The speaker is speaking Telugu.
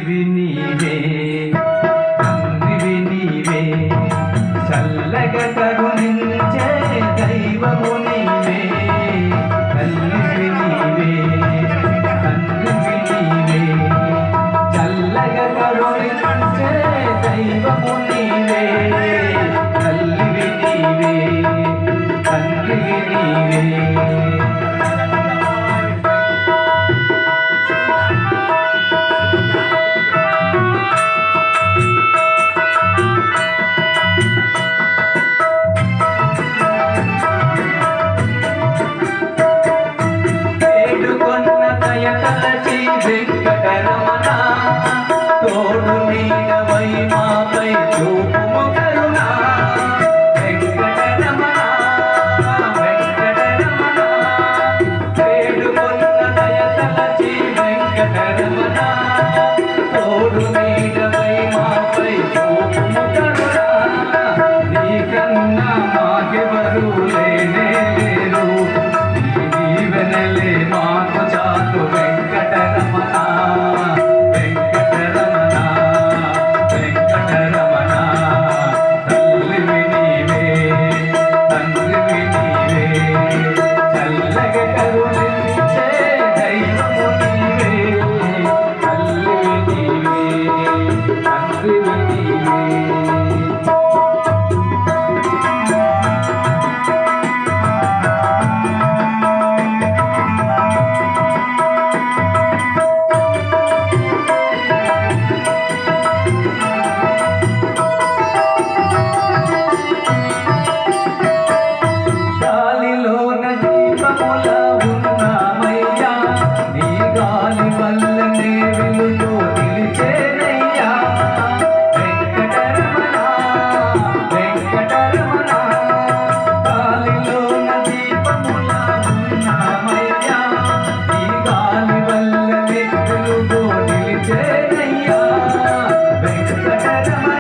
తల్లివి నీవే తండ్రివి నీవే చల్లగా కరుణించే దైవము నీవే తల్లివి నీవే తండ్రివి నీవే చల్లగా కరుణించే దైవము నీవే తల్లివి నీవే తండ్రివి నీవే తలచి వెంకటరమణ తోడు నీడవై మాపై చూపుము కరుణ వెంకటరమణ వెంకటరమణ వేడుకొన్న దయ తలచి వెంకటరమణ